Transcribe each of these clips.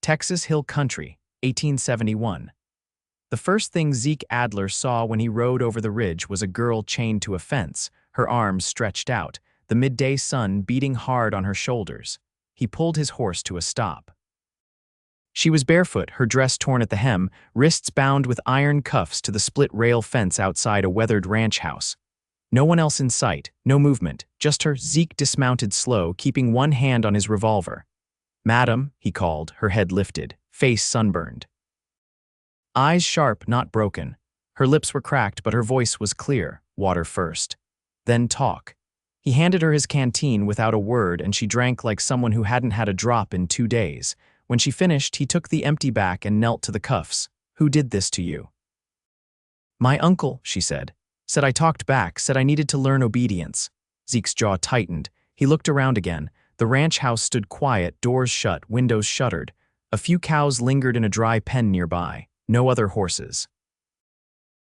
Texas Hill Country, 1871. The first thing Zeke Adler saw when he rode over the ridge was a girl chained to a fence, her arms stretched out, the midday sun beating hard on her shoulders. He pulled his horse to a stop. She was barefoot, her dress torn at the hem, wrists bound with iron cuffs to the split-rail fence outside a weathered ranch house. No one else in sight, no movement, just her. Zeke dismounted slow, keeping one hand on his revolver. "Madam," he called, her head lifted, face sunburned. Eyes sharp, not broken. Her lips were cracked, but her voice was clear. "Water first. Then talk." He handed her his canteen without a word, and she drank like someone who hadn't had a drop in 2 days. When she finished, he took the empty back and knelt to the cuffs. "Who did this to you?" "My uncle," she said. "Said I talked back, said I needed to learn obedience." Zeke's jaw tightened. He looked around again. The ranch house stood quiet, doors shut, windows shuttered. A few cows lingered in a dry pen nearby. No other horses.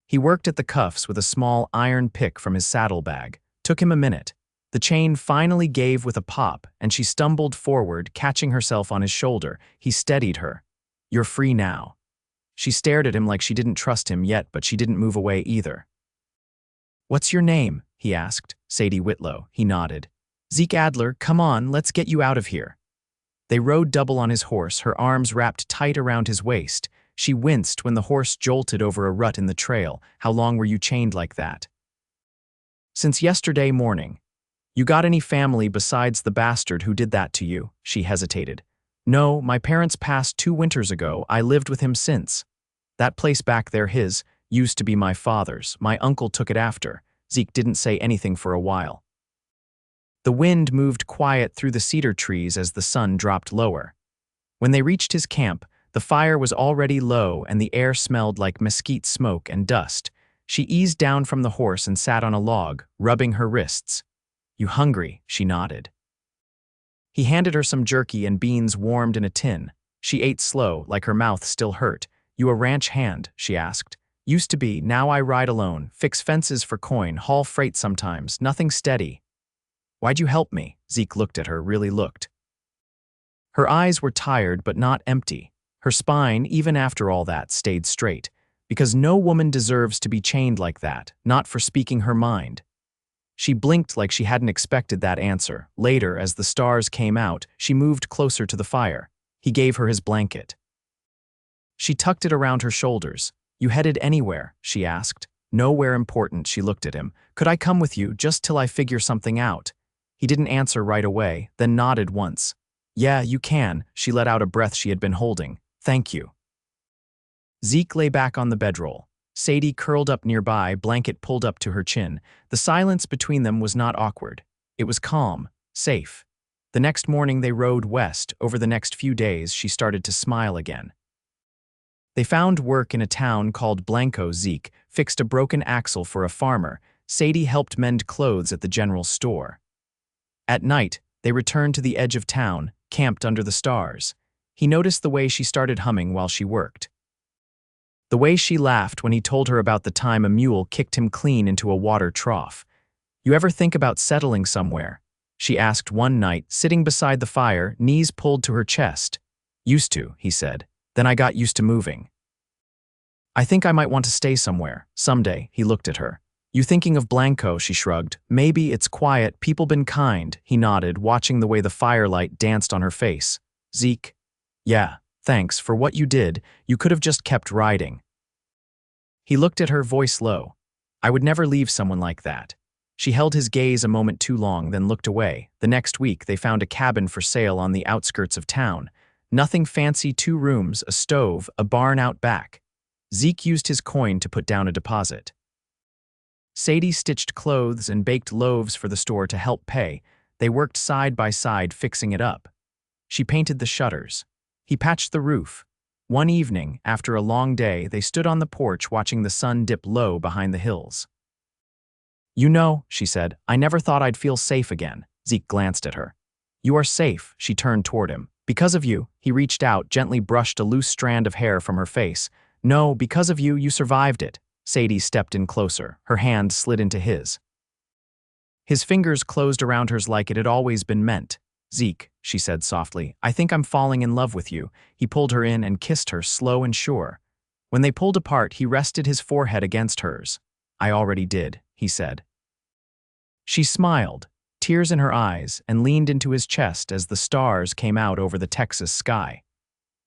He worked at the cuffs with a small iron pick from his saddlebag. Took him a minute. The chain finally gave with a pop, and she stumbled forward, catching herself on his shoulder. He steadied her. "You're free now." She stared at him like she didn't trust him yet, but she didn't move away either. "What's your name?" he asked. "Sadie Whitlow." He nodded. "Zeke Adler, come on, let's get you out of here." They rode double on his horse, her arms wrapped tight around his waist. She winced when the horse jolted over a rut in the trail. "How long were you chained like that?" "Since yesterday morning." "You got any family besides the bastard who did that to you?" She hesitated. "No, my parents passed 2 winters ago. I lived with him since. That place back there, his, used to be my father's. My uncle took it after." Zeke didn't say anything for a while. The wind moved quiet through the cedar trees as the sun dropped lower. When they reached his camp, the fire was already low and the air smelled like mesquite smoke and dust. She eased down from the horse and sat on a log, rubbing her wrists. "You hungry?" She nodded. He handed her some jerky and beans warmed in a tin. She ate slow, like her mouth still hurt. "You a ranch hand?" she asked. "Used to be, now I ride alone, fix fences for coin, haul freight sometimes, nothing steady." "Why'd you help me?" Zeke looked at her, really looked. Her eyes were tired but not empty. Her spine, even after all that, stayed straight. "Because no woman deserves to be chained like that, not for speaking her mind." She blinked like she hadn't expected that answer. Later, as the stars came out, she moved closer to the fire. He gave her his blanket. She tucked it around her shoulders. "You headed anywhere?" she asked. "Nowhere important," she looked at him. "Could I come with you, just till I figure something out?" He didn't answer right away, then nodded once. "Yeah, you can." She let out a breath she had been holding. "Thank you." Zeke lay back on the bedroll. Sadie curled up nearby, blanket pulled up to her chin. The silence between them was not awkward. It was calm, safe. The next morning they rode west. Over the next few days, she started to smile again. They found work in a town called Blanco. Zeke fixed a broken axle for a farmer. Sadie helped mend clothes at the general store. At night, they returned to the edge of town, camped under the stars. He noticed the way she started humming while she worked. The way she laughed when he told her about the time a mule kicked him clean into a water trough. "You ever think about settling somewhere?" she asked one night, sitting beside the fire, knees pulled to her chest. "Used to," he said. "Then I got used to moving. I think I might want to stay somewhere, someday." He looked at her. "You thinking of Blanco?" She shrugged. "Maybe, it's quiet, people been kind." He nodded, watching the way the firelight danced on her face. "Zeke? Yeah, thanks for what you did. You could have just kept riding." He looked at her, voice low. "I would never leave someone like that." She held his gaze a moment too long, then looked away. The next week, they found a cabin for sale on the outskirts of town. Nothing fancy, 2 rooms, a stove, a barn out back. Zeke used his coin to put down a deposit. Sadie stitched clothes and baked loaves for the store to help pay. They worked side by side fixing it up. She painted the shutters. He patched the roof. One evening, after a long day, they stood on the porch watching the sun dip low behind the hills. "You know," she said, "I never thought I'd feel safe again." Zeke glanced at her. "You are safe." She turned toward him. "Because of you." He reached out, gently brushed a loose strand of hair from her face. "No, because of you, you survived it." Sadie stepped in closer. Her hand slid into his. His fingers closed around hers like it had always been meant. Zeke, she said softly, I think I'm falling in love with you. He pulled her in and kissed her, slow and sure. When they pulled apart, he rested his forehead against hers. I already did, he said. She smiled, tears in her eyes, and leaned into his chest as the stars came out over the Texas sky.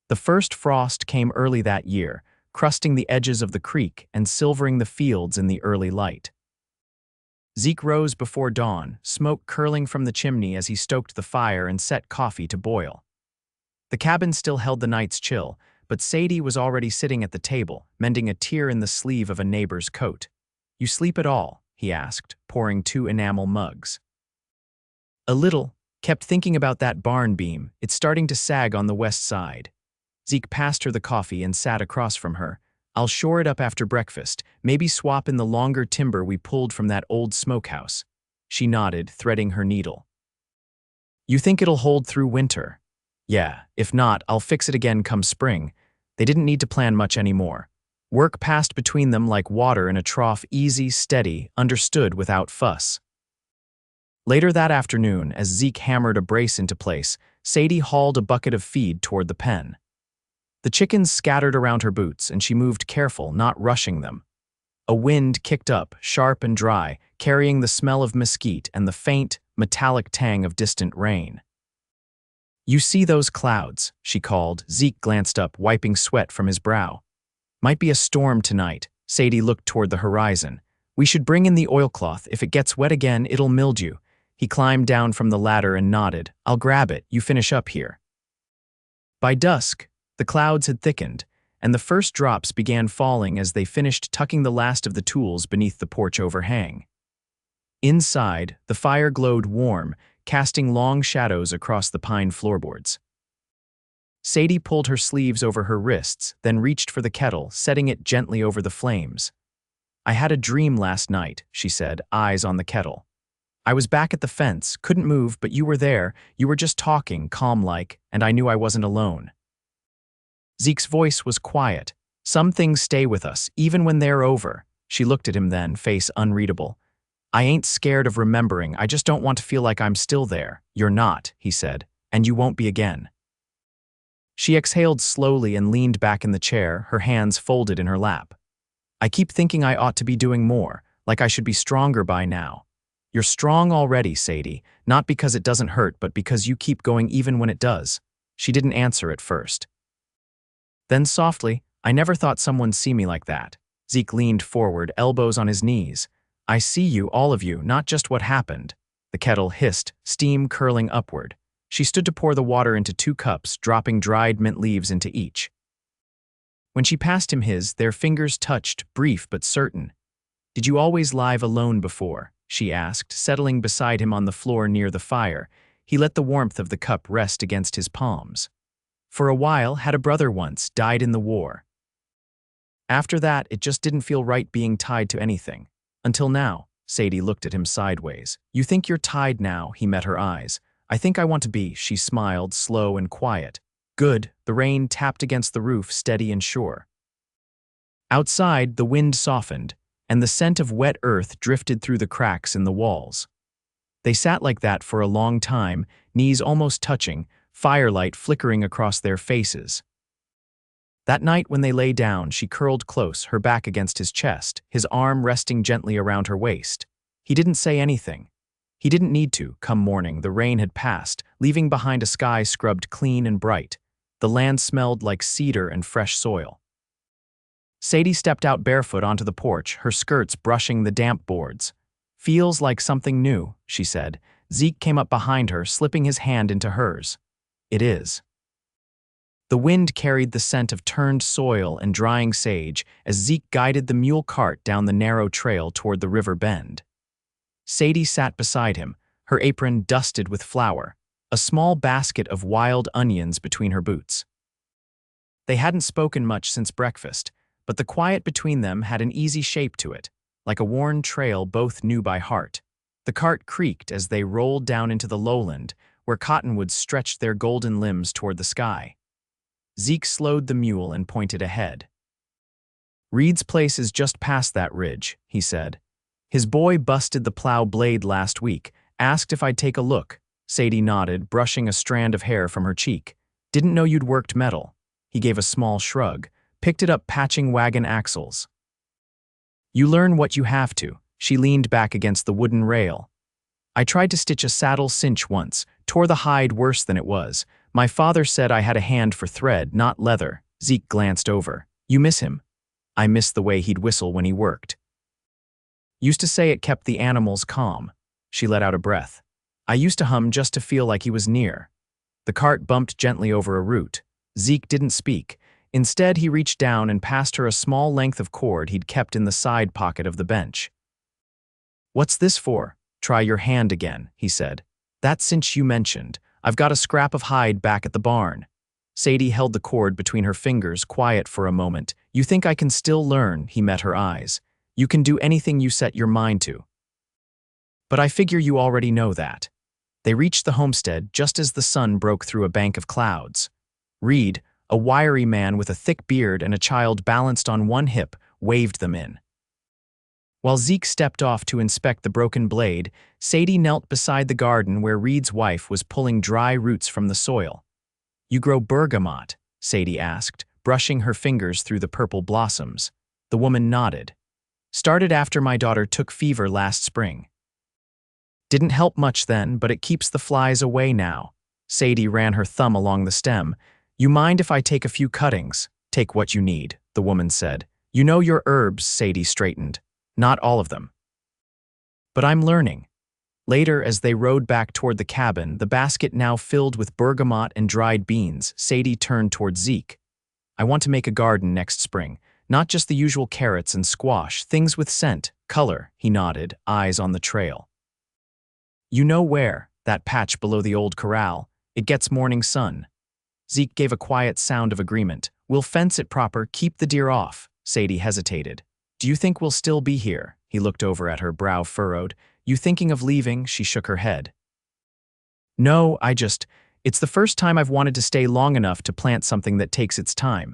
The first frost came early that year, crusting the edges of the creek and silvering the fields in the early light. Zeke rose before dawn, smoke curling from the chimney as he stoked the fire and set coffee to boil. The cabin still held the night's chill, but Sadie was already sitting at the table, mending a tear in the sleeve of a neighbor's coat. You sleep at all? He asked, pouring 2 enamel mugs. A little. Kept thinking about that barn beam. It's starting to sag on the west side. Zeke passed her the coffee and sat across from her. I'll shore it up after breakfast, maybe swap in the longer timber we pulled from that old smokehouse. She nodded, threading her needle. You think it'll hold through winter? Yeah, if not, I'll fix it again come spring. They didn't need to plan much anymore. Work passed between them like water in a trough, easy, steady, understood without fuss. Later that afternoon, as Zeke hammered a brace into place, Sadie hauled a bucket of feed toward the pen. The chickens scattered around her boots, and she moved careful, not rushing them. A wind kicked up, sharp and dry, carrying the smell of mesquite and the faint, metallic tang of distant rain. You see those clouds, she called. Zeke glanced up, wiping sweat from his brow. Might be a storm tonight. Sadie looked toward the horizon. We should bring in the oilcloth. If it gets wet again, it'll mildew. He climbed down from the ladder and nodded. I'll grab it. You finish up here. By dusk, the clouds had thickened, and the first drops began falling as they finished tucking the last of the tools beneath the porch overhang. Inside, the fire glowed warm, casting long shadows across the pine floorboards. Sadie pulled her sleeves over her wrists, then reached for the kettle, setting it gently over the flames. I had a dream last night, she said, eyes on the kettle. I was back at the fence, couldn't move, but you were there. You were just talking, calm-like, and I knew I wasn't alone. Zeke's voice was quiet. Some things stay with us, even when they're over. She looked at him then, face unreadable. I ain't scared of remembering, I just don't want to feel like I'm still there. You're not, he said, and you won't be again. She exhaled slowly and leaned back in the chair, her hands folded in her lap. I keep thinking I ought to be doing more, like I should be stronger by now. You're strong already, Sadie, not because it doesn't hurt, but because you keep going even when it does. She didn't answer at first. Then softly, I never thought someone'd see me like that. Zeke leaned forward, elbows on his knees. I see you, all of you, not just what happened. The kettle hissed, steam curling upward. She stood to pour the water into 2 cups, dropping dried mint leaves into each. When she passed him his, their fingers touched, brief but certain. Did you always lie alone before? She asked, settling beside him on the floor near the fire. He let the warmth of the cup rest against his palms. For a while, had a brother once, died in the war. After that, it just didn't feel right being tied to anything. Until now, Sadie looked at him sideways. You think you're tied now, he met her eyes. I think I want to be, she smiled, slow and quiet. Good, the rain tapped against the roof, steady and sure. Outside, the wind softened, and the scent of wet earth drifted through the cracks in the walls. They sat like that for a long time, knees almost touching, firelight flickering across their faces. That night when they lay down, she curled close, her back against his chest, his arm resting gently around her waist. He didn't say anything. He didn't need to. Come morning, the rain had passed, leaving behind a sky scrubbed clean and bright. The land smelled like cedar and fresh soil. Sadie stepped out barefoot onto the porch, her skirts brushing the damp boards. Feels like something new, she said. Zeke came up behind her, slipping his hand into hers. It is. The wind carried the scent of turned soil and drying sage as Zeke guided the mule cart down the narrow trail toward the river bend. Sadie sat beside him, her apron dusted with flour, a small basket of wild onions between her boots. They hadn't spoken much since breakfast, but the quiet between them had an easy shape to it, like a worn trail both knew by heart. The cart creaked as they rolled down into the lowland, where cottonwoods stretched their golden limbs toward the sky. Zeke slowed the mule and pointed ahead. Reed's place is just past that ridge, he said. His boy busted the plow blade last week, asked if I'd take a look. Sadie nodded, brushing a strand of hair from her cheek. Didn't know you'd worked metal. He gave a small shrug, picked it up patching wagon axles. You learn what you have to. She leaned back against the wooden rail. I tried to stitch a saddle cinch once, tore the hide worse than it was. My father said I had a hand for thread, not leather. Zeke glanced over. You miss him? I miss the way he'd whistle when he worked. Used to say it kept the animals calm. She let out a breath. I used to hum just to feel like he was near. The cart bumped gently over a root. Zeke didn't speak. Instead, he reached down and passed her a small length of cord he'd kept in the side pocket of the bench. What's this for? Try your hand again, he said. That cinch you mentioned. I've got a scrap of hide back at the barn. Sadie held the cord between her fingers, quiet for a moment. You think I can still learn? He met her eyes. You can do anything you set your mind to. But I figure you already know that. They reached the homestead just as the sun broke through a bank of clouds. Reed, a wiry man with a thick beard and a child balanced on one hip, waved them in. While Zeke stepped off to inspect the broken blade, Sadie knelt beside the garden where Reed's wife was pulling dry roots from the soil. You grow bergamot? Sadie asked, brushing her fingers through the purple blossoms. The woman nodded. Started after my daughter took fever last spring. Didn't help much then, but it keeps the flies away now. Sadie ran her thumb along the stem. You mind if I take a few cuttings? Take what you need, the woman said. You know your herbs, Sadie straightened. Not all of them. But I'm learning. Later, as they rode back toward the cabin, the basket now filled with bergamot and dried beans, Sadie turned toward Zeke. I want to make a garden next spring. Not just the usual carrots and squash, things with scent, color, he nodded, eyes on the trail. You know where, that patch below the old corral. It gets morning sun. Zeke gave a quiet sound of agreement. We'll fence it proper, keep the deer off. Sadie hesitated. Do you think we'll still be here? He looked over at her, brow furrowed. You thinking of leaving? She shook her head. No, it's the first time I've wanted to stay long enough to plant something that takes its time.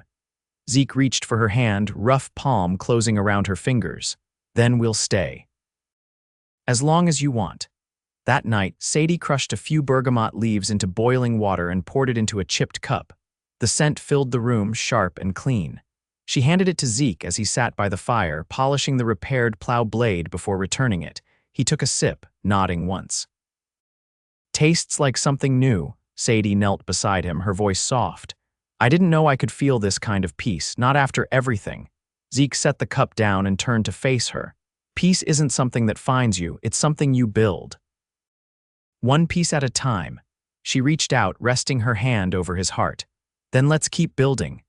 Zeke reached for her hand, rough palm closing around her fingers. Then we'll stay. As long as you want. That night, Sadie crushed a few bergamot leaves into boiling water and poured it into a chipped cup. The scent filled the room, sharp and clean. She handed it to Zeke as he sat by the fire, polishing the repaired plow blade before returning it. He took a sip, nodding once. Tastes like something new. Sadie knelt beside him, her voice soft. I didn't know I could feel this kind of peace, not after everything. Zeke set the cup down and turned to face her. Peace isn't something that finds you, it's something you build. One piece at a time. She reached out, resting her hand over his heart. Then let's keep building.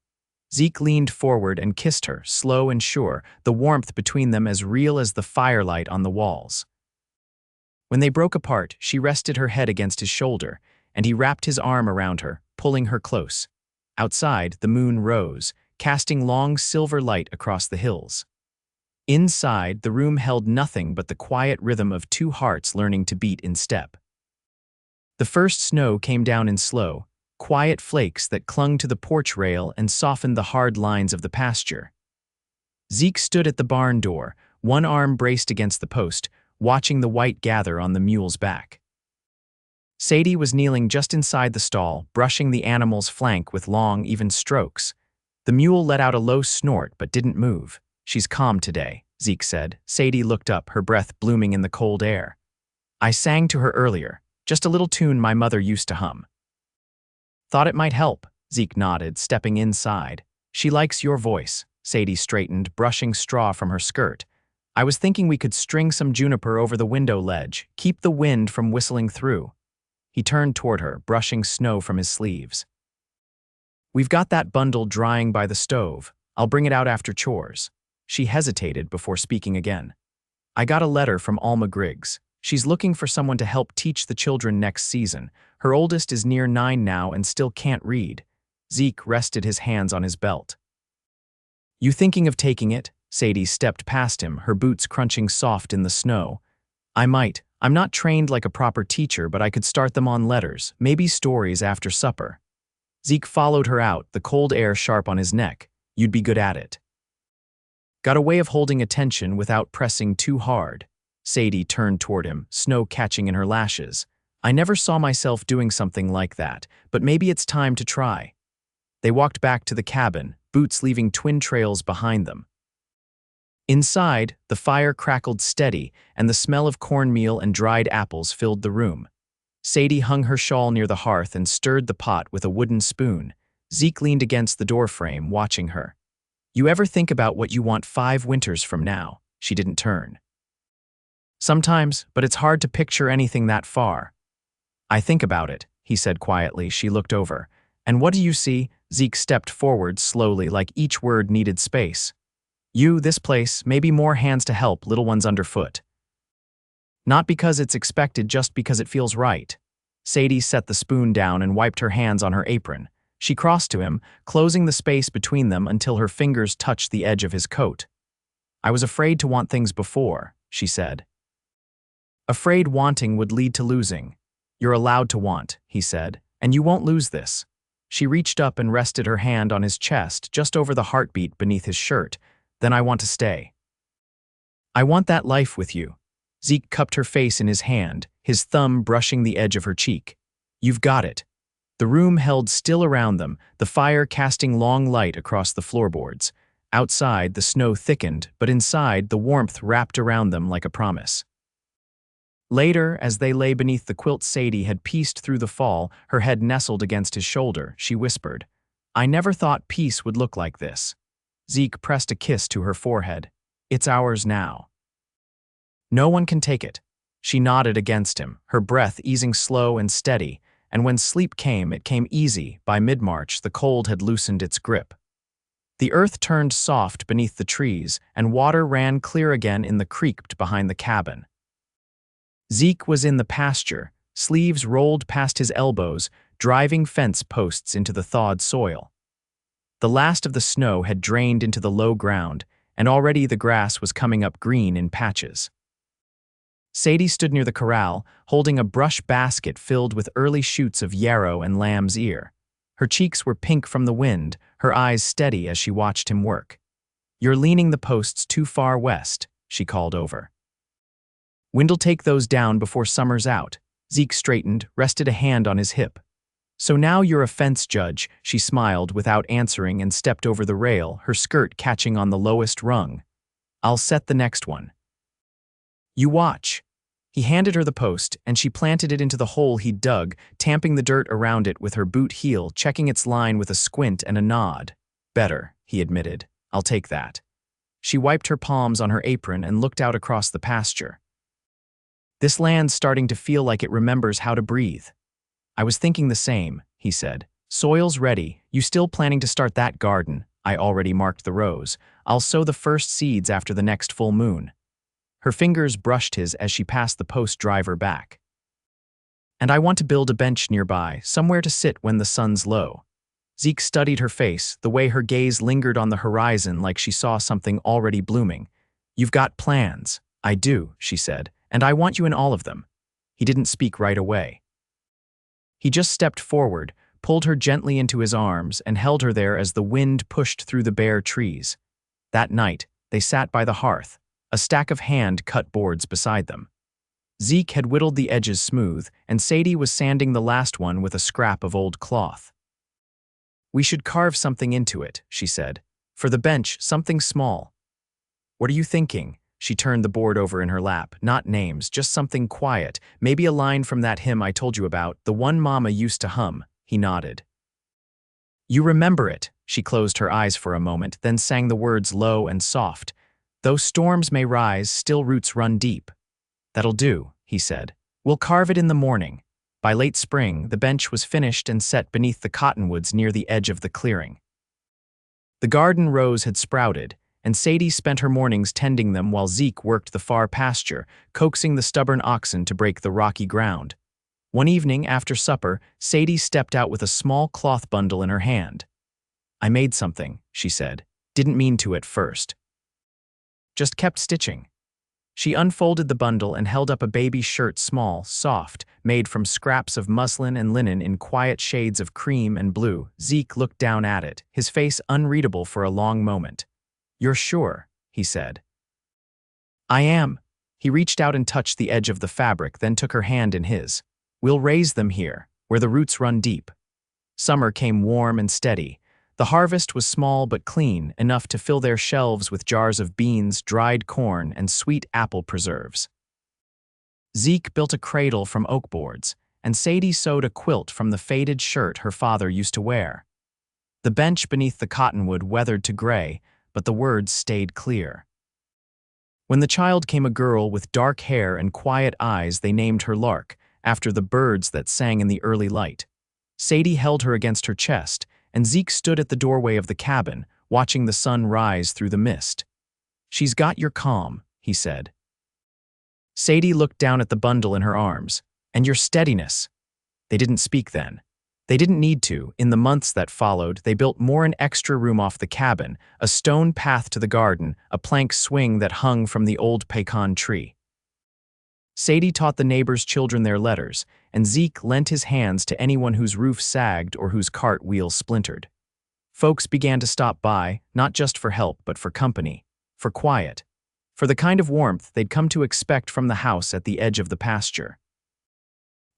Zeke leaned forward and kissed her, slow and sure, the warmth between them as real as the firelight on the walls. When they broke apart, she rested her head against his shoulder, and he wrapped his arm around her, pulling her close. Outside, the moon rose, casting long silver light across the hills. Inside, the room held nothing but the quiet rhythm of two hearts learning to beat in step. The first snow came down in slow, quiet flakes that clung to the porch rail and softened the hard lines of the pasture. Zeke stood at the barn door, one arm braced against the post, watching the white gather on the mule's back. Sadie was kneeling just inside the stall, brushing the animal's flank with long, even strokes. The mule let out a low snort but didn't move. She's calm today, Zeke said. Sadie looked up, her breath blooming in the cold air. I sang to her earlier, just a little tune my mother used to hum. Thought it might help, Zeke nodded, stepping inside. She likes your voice, Sadie straightened, brushing straw from her skirt. I was thinking we could string some juniper over the window ledge, keep the wind from whistling through. He turned toward her, brushing snow from his sleeves. We've got that bundle drying by the stove. I'll bring it out after chores. She hesitated before speaking again. I got a letter from Alma Griggs. She's looking for someone to help teach the children next season. Her oldest is near 9 now and still can't read. Zeke rested his hands on his belt. You thinking of taking it? Sadie stepped past him, her boots crunching soft in the snow. I might. I'm not trained like a proper teacher, but I could start them on letters, maybe stories after supper. Zeke followed her out, the cold air sharp on his neck. You'd be good at it. Got a way of holding attention without pressing too hard. Sadie turned toward him, snow catching in her lashes. I never saw myself doing something like that, but maybe it's time to try. They walked back to the cabin, boots leaving twin trails behind them. Inside, the fire crackled steady, and the smell of cornmeal and dried apples filled the room. Sadie hung her shawl near the hearth and stirred the pot with a wooden spoon. Zeke leaned against the doorframe, watching her. You ever think about what you want 5 winters from now? She didn't turn. Sometimes, but it's hard to picture anything that far. I think about it, he said quietly. She looked over. And what do you see? Zeke stepped forward slowly, like each word needed space. You, this place, maybe more hands to help, little ones underfoot. Not because it's expected, just because it feels right. Sadie set the spoon down and wiped her hands on her apron. She crossed to him, closing the space between them until her fingers touched the edge of his coat. I was afraid to want things before, she said. Afraid wanting would lead to losing. You're allowed to want, he said, and you won't lose this. She reached up and rested her hand on his chest, just over the heartbeat beneath his shirt. Then I want to stay. I want that life with you. Zeke cupped her face in his hand, his thumb brushing the edge of her cheek. You've got it. The room held still around them, the fire casting long light across the floorboards. Outside, the snow thickened, but inside, the warmth wrapped around them like a promise. Later, as they lay beneath the quilt Sadie had pieced through the fall, her head nestled against his shoulder, she whispered, I never thought peace would look like this. Zeke pressed a kiss to her forehead. It's ours now. No one can take it. She nodded against him, her breath easing slow and steady, and when sleep came, it came easy. By mid-March, the cold had loosened its grip. The earth turned soft beneath the trees, and water ran clear again in the creek behind the cabin. Zeke was in the pasture, sleeves rolled past his elbows, driving fence posts into the thawed soil. The last of the snow had drained into the low ground, and already the grass was coming up green in patches. Sadie stood near the corral, holding a brush basket filled with early shoots of yarrow and lamb's ear. Her cheeks were pink from the wind, her eyes steady as she watched him work. You're leaning the posts too far west, she called over. Wind'll take those down before summer's out. Zeke straightened, rested a hand on his hip. So now you're a fence judge, she smiled without answering and stepped over the rail, her skirt catching on the lowest rung. I'll set the next one. You watch. He handed her the post, and she planted it into the hole he'd dug, tamping the dirt around it with her boot heel, checking its line with a squint and a nod. Better, he admitted. I'll take that. She wiped her palms on her apron and looked out across the pasture. This land's starting to feel like it remembers how to breathe. I was thinking the same, he said. Soil's ready. You still planning to start that garden? I already marked the rows. I'll sow the first seeds after the next full moon. Her fingers brushed his as she passed the post driver back. And I want to build a bench nearby, somewhere to sit when the sun's low. Zeke studied her face, the way her gaze lingered on the horizon like she saw something already blooming. You've got plans. I do, she said, and I want you in all of them. He didn't speak right away. He just stepped forward, pulled her gently into his arms, and held her there as the wind pushed through the bare trees. That night, they sat by the hearth, a stack of hand-cut boards beside them. Zeke had whittled the edges smooth, and Sadie was sanding the last one with a scrap of old cloth. We should carve something into it, she said. For the bench, something small. What are you thinking? She turned the board over in her lap. Not names, just something quiet. Maybe a line from that hymn I told you about, the one Mama used to hum. He nodded. You remember it. She closed her eyes for a moment, then sang the words low and soft. Though storms may rise, still roots run deep. That'll do, he said. We'll carve it in the morning. By late spring, the bench was finished and set beneath the cottonwoods near the edge of the clearing. The garden rows had sprouted, and Sadie spent her mornings tending them while Zeke worked the far pasture, coaxing the stubborn oxen to break the rocky ground. One evening, after supper, Sadie stepped out with a small cloth bundle in her hand. I made something, she said. Didn't mean to at first. Just kept stitching. She unfolded the bundle and held up a baby shirt, small, soft, made from scraps of muslin and linen in quiet shades of cream and blue. Zeke looked down at it, his face unreadable for a long moment. You're sure, he said. I am. He reached out and touched the edge of the fabric, then took her hand in his. We'll raise them here, where the roots run deep. Summer came warm and steady. The harvest was small but clean, enough to fill their shelves with jars of beans, dried corn, and sweet apple preserves. Zeke built a cradle from oak boards, and Sadie sewed a quilt from the faded shirt her father used to wear. The bench beneath the cottonwood weathered to gray, but the words stayed clear. When the child came a girl with dark hair and quiet eyes, they named her Lark, after the birds that sang in the early light. Sadie held her against her chest, and Zeke stood at the doorway of the cabin, watching the sun rise through the mist. "She's got your calm," he said. Sadie looked down at the bundle in her arms. "And your steadiness." They didn't speak then. They didn't need to. In the months that followed, they built more an extra room off the cabin, a stone path to the garden, a plank swing that hung from the old pecan tree. Sadie taught the neighbors' children their letters, and Zeke lent his hands to anyone whose roof sagged or whose cart wheels splintered. Folks began to stop by, not just for help, but for company, for quiet, for the kind of warmth they'd come to expect from the house at the edge of the pasture.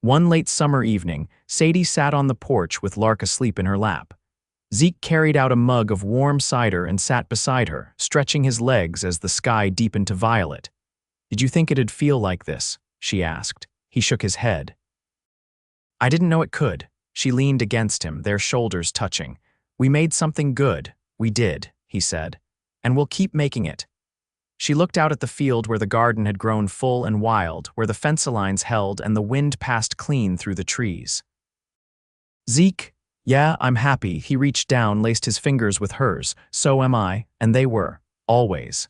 One late summer evening, Sadie sat on the porch with Lark asleep in her lap. Zeke carried out a mug of warm cider and sat beside her, stretching his legs as the sky deepened to violet. "Did you think it'd feel like this?" she asked. He shook his head. "I didn't know it could." She leaned against him, their shoulders touching. "We made something good. We did," he said. "And we'll keep making it." She looked out at the field where the garden had grown full and wild, where the fence lines held and the wind passed clean through the trees. "Zeke, yeah, I'm happy." He reached down, laced his fingers with hers. "So am I, and they were. Always."